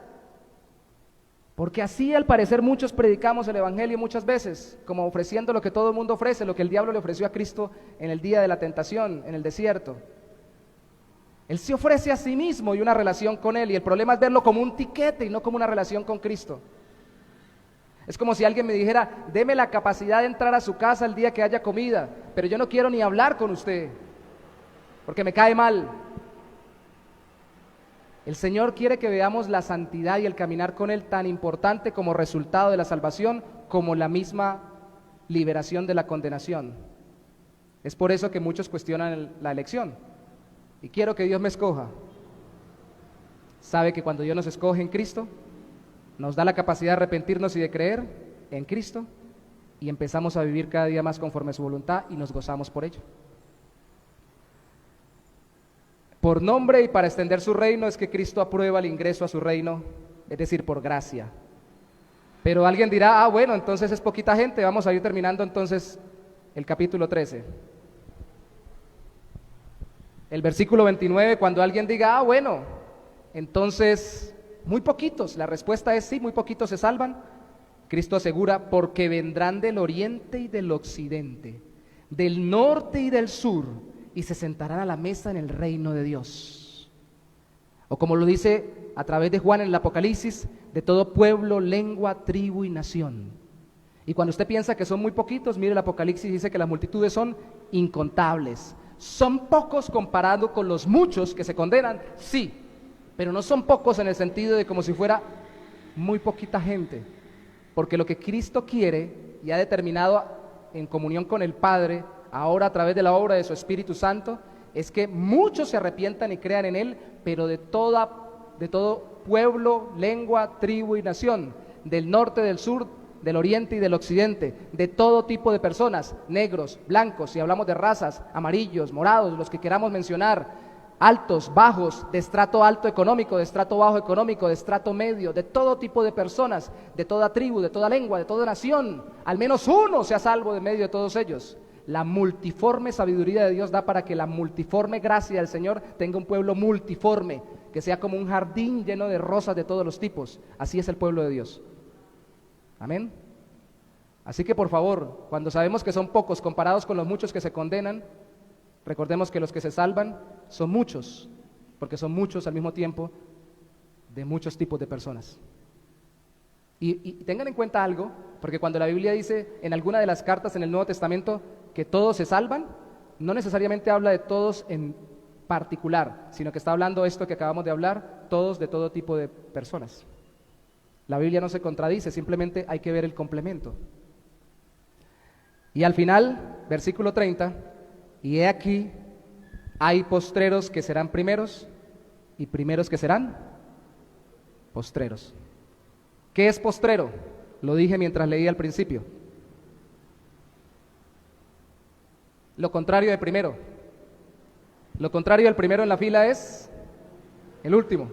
Porque así al parecer muchos predicamos el Evangelio muchas veces, como ofreciendo lo que todo el mundo ofrece, lo que el diablo le ofreció a Cristo en el día de la tentación, en el desierto. Él se ofrece a sí mismo y una relación con Él, y el problema es verlo como un tiquete y no como una relación con Cristo. Es como si alguien me dijera, deme la capacidad de entrar a su casa el día que haya comida, pero yo no quiero ni hablar con usted, porque me cae mal. El Señor quiere que veamos la santidad y el caminar con Él tan importante como resultado de la salvación, como la misma liberación de la condenación. Es por eso que muchos cuestionan la elección. Y quiero que Dios me escoja. Sabe que cuando Dios nos escoge en Cristo, nos da la capacidad de arrepentirnos y de creer en Cristo, y empezamos a vivir cada día más conforme a su voluntad y nos gozamos por ello. Por nombre y para extender su reino es que Cristo aprueba el ingreso a su reino, es decir, por gracia. Pero alguien dirá, bueno, entonces es poquita gente, vamos a ir terminando entonces el capítulo 13. el versículo 29, cuando alguien diga, bueno, entonces muy poquitos, la respuesta es sí, muy poquitos se salvan. Cristo asegura, porque vendrán del oriente y del occidente, del norte y del sur, y se sentarán a la mesa en el reino de Dios. O como lo dice a través de Juan en el Apocalipsis, de todo pueblo, lengua, tribu y nación. Y cuando usted piensa que son muy poquitos, mire el Apocalipsis, dice que las multitudes son incontables. ¿Son pocos comparado con los muchos que se condenan? Sí, pero no son pocos en el sentido de como si fuera muy poquita gente. Porque lo que Cristo quiere y ha determinado en comunión con el Padre, ahora a través de la obra de su Espíritu Santo, es que muchos se arrepientan y crean en Él, pero de todo pueblo, lengua, tribu y nación, del norte, del sur, del oriente y del occidente, de todo tipo de personas, negros, blancos, si hablamos de razas, amarillos, morados, los que queramos mencionar, altos, bajos, de estrato alto económico, de estrato bajo económico, de estrato medio, de todo tipo de personas, de toda tribu, de toda lengua, de toda nación, al menos uno sea salvo de medio de todos ellos. La multiforme sabiduría de Dios da para que la multiforme gracia del Señor tenga un pueblo multiforme, que sea como un jardín lleno de rosas de todos los tipos. Así es el pueblo de Dios. Amén. Así que por favor, cuando sabemos que son pocos comparados con los muchos que se condenan, recordemos que los que se salvan son muchos, porque son muchos al mismo tiempo de muchos tipos de personas. Y tengan en cuenta algo, porque cuando la Biblia dice en alguna de las cartas en el Nuevo Testamento que todos se salvan, no necesariamente habla de todos en particular, sino que está hablando esto que acabamos de hablar, todos de todo tipo de personas. La Biblia no se contradice, simplemente hay que ver el complemento. Y al final, versículo 30, y he aquí, hay postreros que serán primeros y primeros que serán postreros. ¿Qué es postrero? Lo dije mientras leía al principio. Lo contrario de primero. Lo contrario del primero en la fila es el último.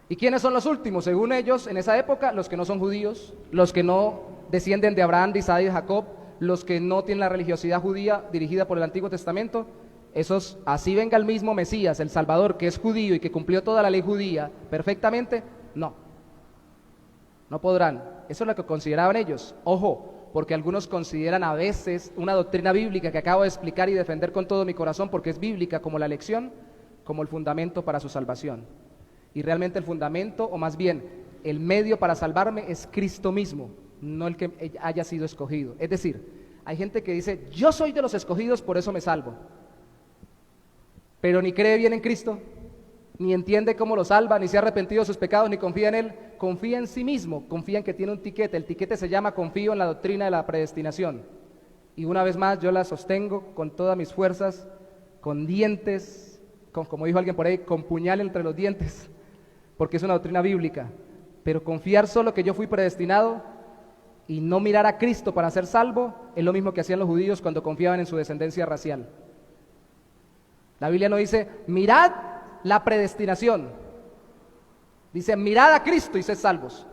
¿Y quiénes son los últimos? Según ellos, en esa época, los que no son judíos, los que no descienden de Abraham, de Isaac y de Jacob, los que no tienen la religiosidad judía dirigida por el Antiguo Testamento, esos, así venga el mismo Mesías, el Salvador, que es judío y que cumplió toda la ley judía perfectamente, no podrán. Eso es lo que consideraban ellos. Ojo, porque algunos consideran a veces una doctrina bíblica que acabo de explicar y defender con todo mi corazón, porque es bíblica como la elección, como el fundamento para su salvación. Y realmente el fundamento, o más bien el medio para salvarme, es Cristo mismo, no el que haya sido escogido. Es decir, hay gente que dice, yo soy de los escogidos, por eso me salvo, pero ni cree bien en Cristo, ni entiende cómo lo salva, ni se ha arrepentido de sus pecados, ni confía en Él. Confía en sí mismo, confía en que tiene un tiquete. El tiquete se llama confío en la doctrina de la predestinación. Y una vez más yo la sostengo con todas mis fuerzas, con dientes, como dijo alguien por ahí, con puñal entre los dientes, porque es una doctrina bíblica. Pero confiar solo que yo fui predestinado y no mirar a Cristo para ser salvo es lo mismo que hacían los judíos cuando confiaban en su descendencia racial. La Biblia no dice, mirad la predestinación, dice, mirad a Cristo y sed salvos.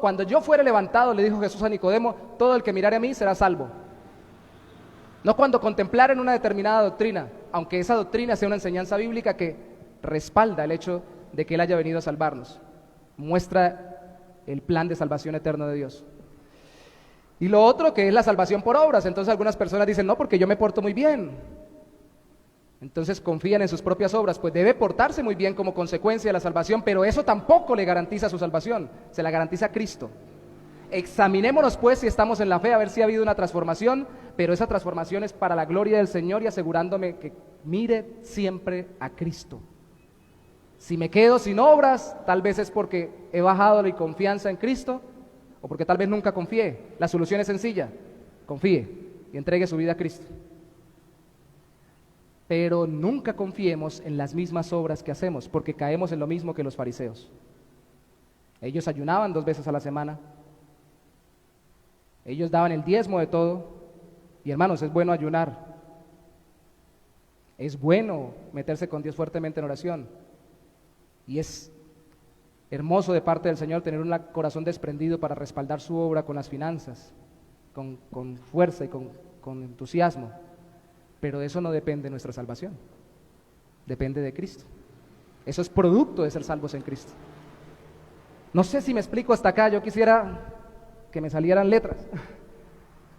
Cuando yo fuere levantado, le dijo Jesús a Nicodemo, todo el que mirare a mí será salvo. No cuando contemplar en una determinada doctrina, aunque esa doctrina sea una enseñanza bíblica que respalda el hecho de que Él haya venido a salvarnos, muestra el plan de salvación eterno de Dios. Y lo otro que es la salvación por obras. Entonces algunas personas dicen, no, porque yo me porto muy bien, entonces confían en sus propias obras. Pues debe portarse muy bien como consecuencia de la salvación, pero eso tampoco le garantiza su salvación, se la garantiza Cristo. Examinémonos pues si estamos en la fe, a ver si ha habido una transformación, pero esa transformación es para la gloria del Señor y asegurándome que mire siempre a Cristo. Si me quedo sin obras, tal vez es porque he bajado mi confianza en Cristo, o porque tal vez nunca confié. La solución es sencilla, confíe y entregue su vida a Cristo. Pero nunca confiemos en las mismas obras que hacemos, porque caemos en lo mismo que los fariseos. Ellos ayunaban 2 veces a la semana, ellos daban el diezmo de todo, y hermanos, es bueno ayunar, es bueno meterse con Dios fuertemente en oración, y es hermoso de parte del Señor tener un corazón desprendido para respaldar su obra con las finanzas, con fuerza y con entusiasmo. pero eso no depende de nuestra salvación, depende de Cristo. Eso es producto de ser salvos en Cristo. No sé si me explico hasta acá. Yo quisiera que me salieran letras,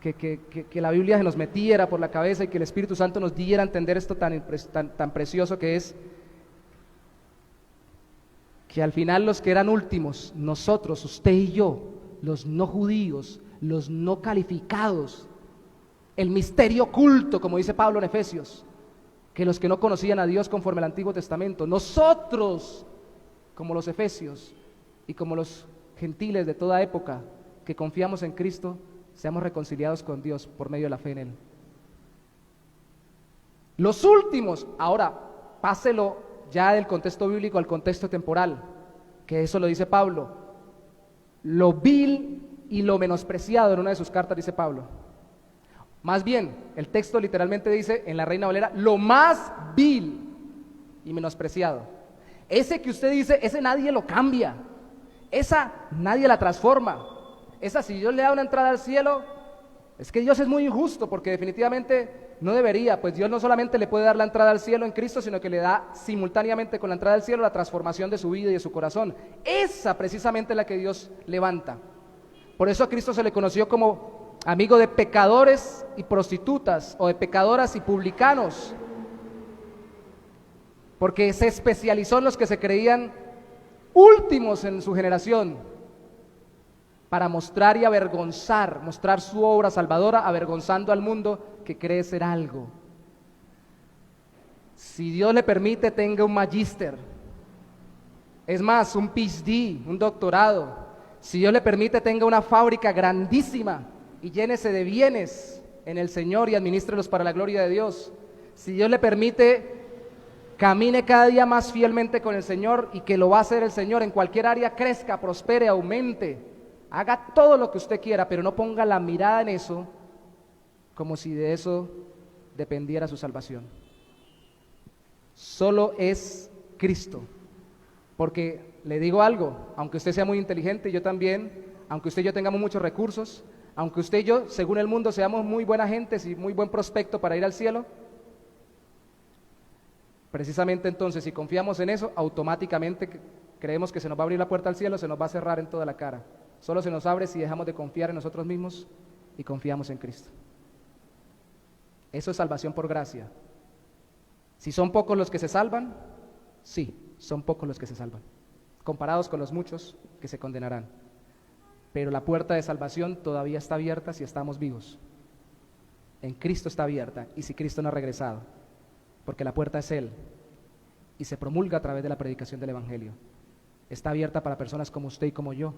que la Biblia se nos metiera por la cabeza y que el Espíritu Santo nos diera a entender esto tan precioso que es, que al final los que eran últimos, nosotros, usted y yo, los no judíos, los no calificados, el misterio oculto, como dice Pablo en Efesios, que los que no conocían a Dios conforme al Antiguo Testamento, nosotros, como los efesios y como los gentiles de toda época que confiamos en Cristo, seamos reconciliados con Dios por medio de la fe en Él. Los últimos, ahora páselo ya del contexto bíblico al contexto temporal, que eso lo dice Pablo, lo vil y lo menospreciado, en una de sus cartas dice Pablo. Más bien, el texto literalmente dice en la Reina Valera, lo más vil y menospreciado. Ese que usted dice, ese nadie lo cambia, esa nadie la transforma, esa si Dios le da una entrada al cielo, es que Dios es muy injusto, porque definitivamente no debería, pues Dios no solamente le puede dar la entrada al cielo en Cristo, sino que le da simultáneamente con la entrada al cielo la transformación de su vida y de su corazón. Esa precisamente es la que Dios levanta. Por eso a Cristo se le conoció como amigo de pecadores y prostitutas, o de pecadoras y publicanos, porque se especializó en los que se creían últimos en su generación, para mostrar y avergonzar, mostrar su obra salvadora, avergonzando al mundo que cree ser algo. Si Dios le permite, tenga un magíster, es más, un PhD, un doctorado. Si Dios le permite, tenga una fábrica grandísima y llénese de bienes en el Señor y adminístrelos para la gloria de Dios. Si Dios le permite, camine cada día más fielmente con el Señor, y que lo va a hacer el Señor en cualquier área, crezca, prospere, aumente, haga todo lo que usted quiera, pero no ponga la mirada en eso como si de eso dependiera su salvación. Solo es Cristo. Porque le digo algo, aunque usted sea muy inteligente, yo también, aunque usted y yo tengamos muchos recursos, aunque usted y yo, según el mundo, seamos muy buena gente y muy buen prospecto para ir al cielo, precisamente entonces, si confiamos en eso, automáticamente creemos que se nos va a abrir la puerta al cielo, se nos va a cerrar en toda la cara. Solo se nos abre si dejamos de confiar en nosotros mismos y confiamos en Cristo. Eso es salvación por gracia. Si son pocos los que se salvan, sí, son pocos los que se salvan, comparados con los muchos que se condenarán. Pero la puerta de salvación todavía está abierta si estamos vivos. En Cristo está abierta, y si Cristo no ha regresado, porque la puerta es Él, y se promulga a través de la predicación del Evangelio. Está abierta para personas como usted y como yo,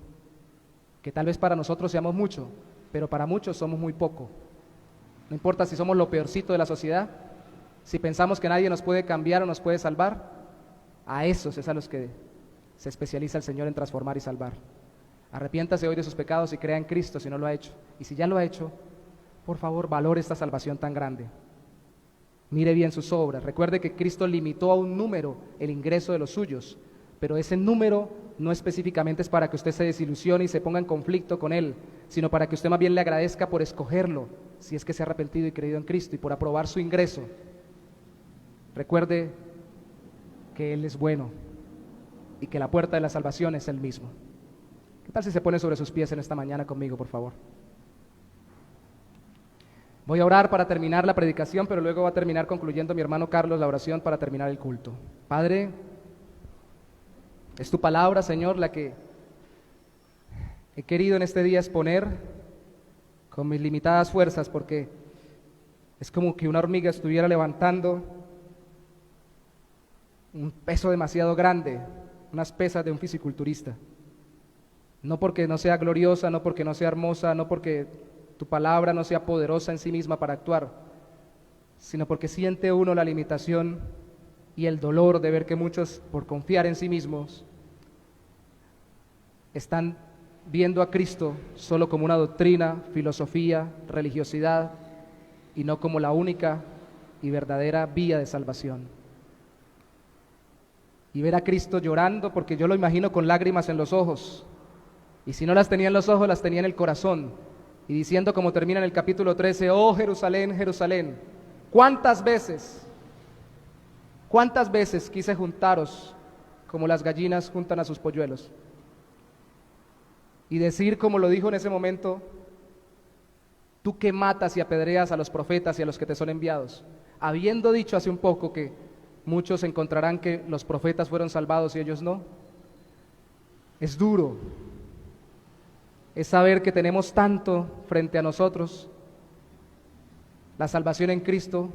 que tal vez para nosotros seamos mucho, pero para muchos somos muy poco. No importa si somos lo peorcito de la sociedad, si pensamos que nadie nos puede cambiar o nos puede salvar, a esos es a los que se especializa el Señor en transformar y salvar. Arrepiéntase hoy de sus pecados y crea en Cristo si no lo ha hecho. Y si ya lo ha hecho, por favor, valore esta salvación tan grande. Mire bien sus obras. Recuerde que Cristo limitó a un número el ingreso de los suyos, pero ese número no específicamente es para que usted se desilusione y se ponga en conflicto con Él, sino para que usted más bien le agradezca por escogerlo, si es que se ha arrepentido y creído en Cristo, y por aprobar su ingreso. Recuerde que Él es bueno y que la puerta de la salvación es Él mismo. ¿Qué tal si se pone sobre sus pies en esta mañana conmigo, por favor? Voy a orar para terminar la predicación, pero luego va a terminar concluyendo mi hermano Carlos la oración para terminar el culto. Padre, es tu palabra, Señor, la que he querido en este día exponer con mis limitadas fuerzas, porque es como que una hormiga estuviera levantando un peso demasiado grande, unas pesas de un fisiculturista. No porque no sea gloriosa, no porque no sea hermosa, no porque tu palabra no sea poderosa en sí misma para actuar, sino porque siente uno la limitación y el dolor de ver que muchos, por confiar en sí mismos, están viendo a Cristo solo como una doctrina, filosofía, religiosidad, y no como la única y verdadera vía de salvación. Y ver a Cristo llorando, porque yo lo imagino con lágrimas en los ojos, y si no las tenía en los ojos, las tenía en el corazón, y diciendo, como termina en el capítulo 13, oh Jerusalén, Jerusalén, ¿Cuántas veces quise juntaros como las gallinas juntan a sus polluelos? Y decir como lo dijo en ese momento: tú que matas y apedreas a los profetas y a los que te son enviados, habiendo dicho hace un poco que muchos encontrarán que los profetas fueron salvados y ellos no. Es duro, es saber que tenemos tanto frente a nosotros, la salvación en Cristo,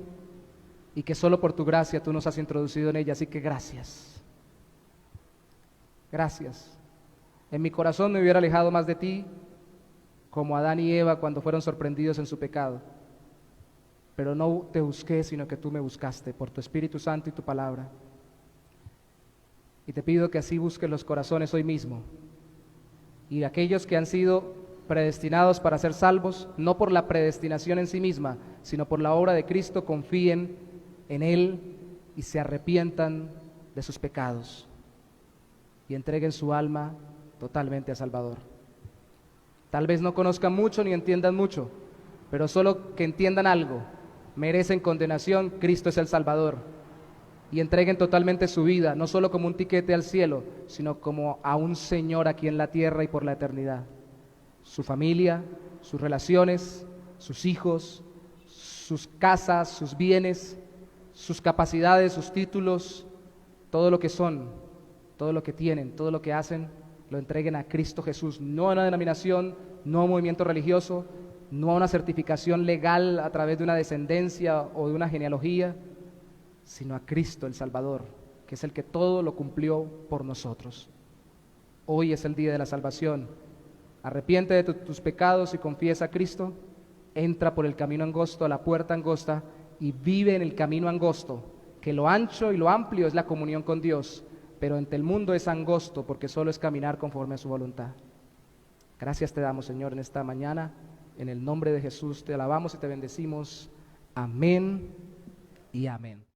y que solo por tu gracia tú nos has introducido en ella, así que gracias. Gracias. En mi corazón me hubiera alejado más de ti, como Adán y Eva cuando fueron sorprendidos en su pecado. Pero no te busqué, sino que tú me buscaste por tu Espíritu Santo y tu palabra. Y te pido que así busques los corazones hoy mismo. Y aquellos que han sido predestinados para ser salvos, no por la predestinación en sí misma, sino por la obra de Cristo, confíen en Él y se arrepientan de sus pecados y entreguen su alma totalmente al Salvador. Tal vez no conozcan mucho ni entiendan mucho, pero solo que entiendan algo: merecen condenación, Cristo es el Salvador, y entreguen totalmente su vida, no solo como un tiquete al cielo, sino como a un Señor aquí en la tierra y por la eternidad. Su familia, sus relaciones, sus hijos, sus casas, sus bienes, sus capacidades, sus títulos, todo lo que son, todo lo que tienen, todo lo que hacen, lo entreguen a Cristo Jesús, no a una denominación, no a un movimiento religioso, no a una certificación legal a través de una descendencia o de una genealogía, sino a Cristo el Salvador, que es el que todo lo cumplió por nosotros. Hoy es el día de la salvación. Arrepiente de tus pecados y confiesa a Cristo, entra por el camino angosto a la puerta angosta y vive en el camino angosto, que lo ancho y lo amplio es la comunión con Dios, pero ante el mundo es angosto porque solo es caminar conforme a su voluntad. Gracias te damos, Señor, en esta mañana. En el nombre de Jesús te alabamos y te bendecimos. Amén y amén.